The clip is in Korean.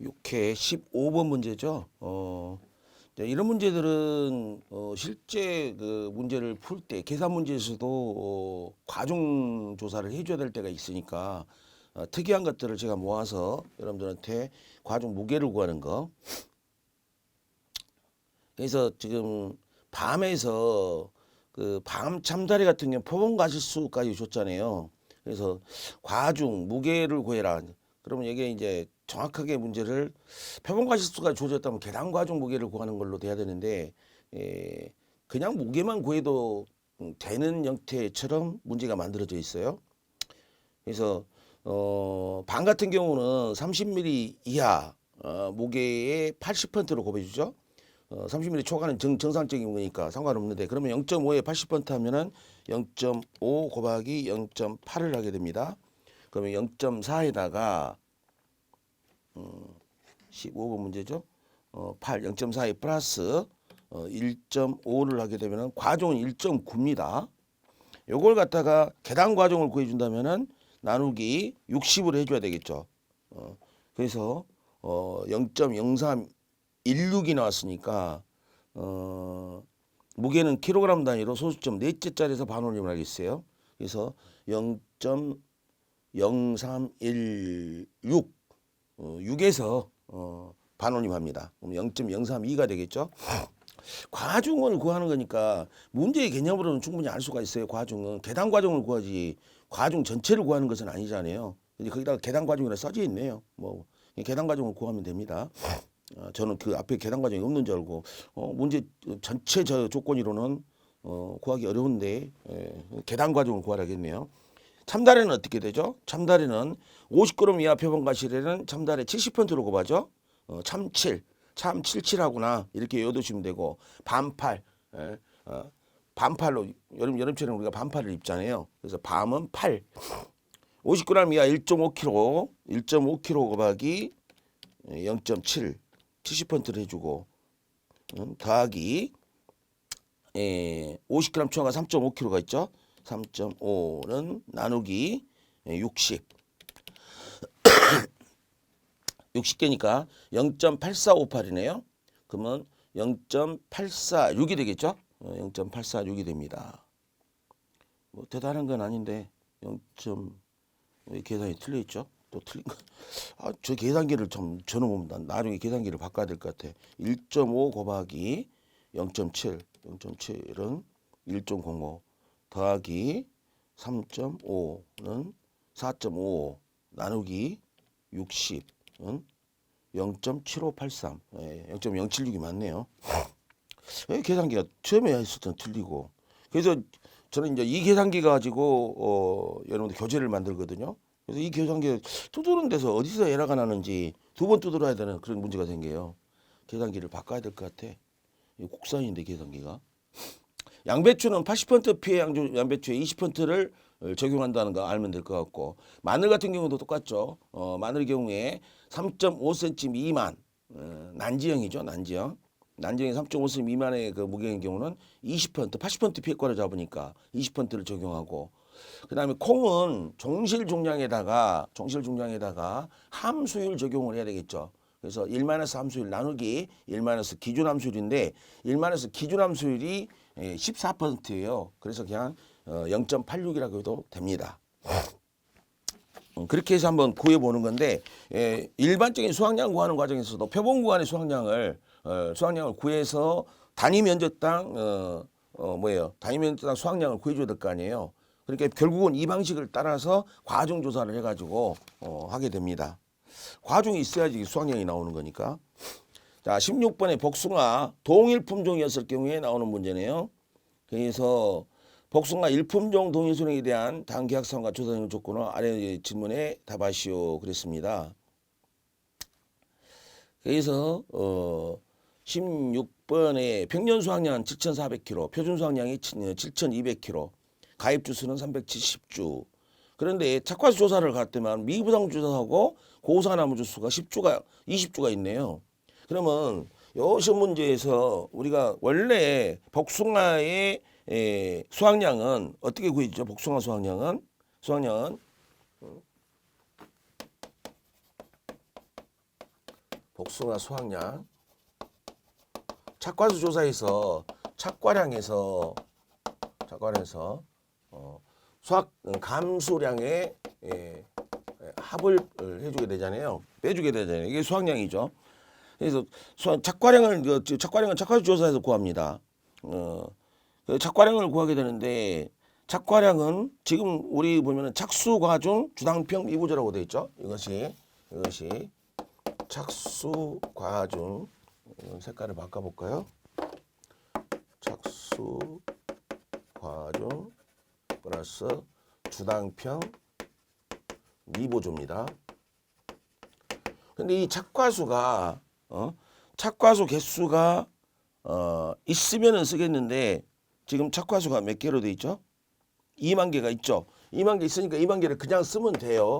6회 15번 문제죠. 이런 문제들은 실제 그 문제를 풀 때 계산 문제에서도 과중 조사를 해줘야 될 때가 있으니까 특이한 것들을 제가 모아서 여러분들한테 과중 무게를 구하는 거. 그래서 지금 밤에서 그 밤 참다리 같은 경우 표본 가실수까지 줬잖아요. 그래서 과중 무게를 구해라. 그러면 이게 이제 정확하게 문제를 표본 가실수가 주어졌다면 계단 과중 무게를 구하는 걸로 돼야 되는데 그냥 무게만 구해도 되는 형태처럼 문제가 만들어져 있어요. 그래서 반 같은 경우는 30mm 이하 무게의 80%로 곱해주죠. 30mm 초과는 정상적인 거니까 상관없는데 그러면 0.5에 80% 하면은 0.5 곱하기 0.8을 하게 됩니다. 그러면 0.4에다가 15번 문제죠. 8 0.4에 플러스 1.5를 하게 되면은 과종은 1.9입니다. 요걸 갖다가 계단 과종을 구해 준다면은 나누기 60으로 해줘야 되겠죠. 그래서 0.0316이 나왔으니까 무게는 킬로그램 단위로 소수점 넷째 자리에서 반올림을 하겠어요. 그래서 0.0316 6에서 반올림합니다. 그럼 0.032가 되겠죠. 과중을 구하는 거니까 문제의 개념으로는 충분히 알 수가 있어요. 과중은 계단 과중을 구하지 과중 전체를 구하는 것은 아니잖아요. 근데 거기다가 계단 과중이라 써져 있네요. 뭐 계단 과중을 구하면 됩니다. 저는 그 앞에 계단 과정이 없는 줄 알고 문제 전체 저 조건이로는 구하기 어려운데 계단 과정을 구하라겠네요. 참다리는 어떻게 되죠? 참다리는 50g 이하 표본 가실에는 참다리 70%로 곱하죠. 참칠, 참칠칠하구나 이렇게 외워두시면 되고 반팔, 반팔로 여름철에 우리가 반팔을 입잖아요. 그래서 밤은 8, 50g 이하 1.5kg, 1.5kg 곱하기 0.7, 70%를 해주고 더하기 50g 초과가 3.5kg가 있죠. 3.5는 나누기 60. 60개니까 0.8458이네요. 그러면 0.846이 되겠죠. 0.846이 됩니다. 뭐 대단한 건 아닌데 0. 계산이 틀려 있죠. 또 틀린 거. 저 계산기를 좀 저는 나중에 계산기를 바꿔야 될 것 같아. 1.5 곱하기 0.7, 0.7은 1.05 더하기 3.5는 4.5 나누기 60은 0.7583, 0.076이 맞네요. 계산기가 처음에 했을 때는 틀리고. 그래서 저는 이제 이 계산기 가지고 여러분들 교재를 만들거든요. 그래서 이 계산기 두드는 데서 어디서 에러가 나는지 두 번 두드려야 되는 그런 문제가 생겨요. 계산기를 바꿔야 될 것 같아. 이 국산인데 계산기가. 양배추는 80% 피해 양배추에 20%를 적용한다는 거 알면 될 것 같고 마늘 같은 경우도 똑같죠. 마늘 경우에 3.5cm 미만 난지형이죠. 난지형. 난지형이 3.5cm 미만의 그 무게인 경우는 20% 80% 피해권을 잡으니까 20%를 적용하고 그다음에 콩은 종실 중량에다가 함수율 적용을 해야 되겠죠. 그래서 1- 함수율 나누기 1- 기준 함수율인데 1- 기준 함수율이 14%예요. 그래서 그냥 0.86이라고 해도 됩니다. 그렇게 해서 한번 구해보는 건데 일반적인 수확량 구하는 과정에서도 표본 구간의 수확량을 구해서 단위 면적당 단위 면적당 수확량을 구해줘야 될 거 아니에요. 그러니까 결국은 이 방식을 따라서 과중 조사를 해가지고 하게 됩니다. 과중이 있어야지 수확량이 나오는 거니까. 자, 16번에 복숭아 동일 품종이었을 경우에 나오는 문제네요. 그래서 복숭아 일품종 동일 수령에 대한 단계약상과 조사 조건을 아래 질문에 답하시오 그랬습니다. 그래서 16번에 평년 수확량은 7,400kg, 표준 수확량이 7,200kg, 가입 주수는 370주. 그런데 착화수 조사를 갈 때만 미부당 주사하고 고사나무 주수가 10주가 20주가 있네요. 그러면 요 시험 문제에서 우리가 원래 복숭아의 수확량은 어떻게 구해지죠? 복숭아 수확량은 복숭아 수확량. 착과수 조사에서 착과량에서 수확 감수량의 합을 해주게 되잖아요. 빼주게 되잖아요. 이게 수확량이죠. 그래서 착과량은 착과수 조사에서 구합니다. 그 착과량을 구하게 되는데 착과량은 지금 우리 보면은 착수과중 주당평 미부조라고 되어 있죠. 이것이 착수과중. 색깔을 바꿔볼까요? 착수과중 플러스 주당평 미보조입니다. 근데 이 착과수가 착과수 개수가 있으면은 쓰겠는데 지금 착과수가 몇 개로 돼 있죠? 2만 개가 있죠. 2만 개 있으니까 2만 개를 그냥 쓰면 돼요.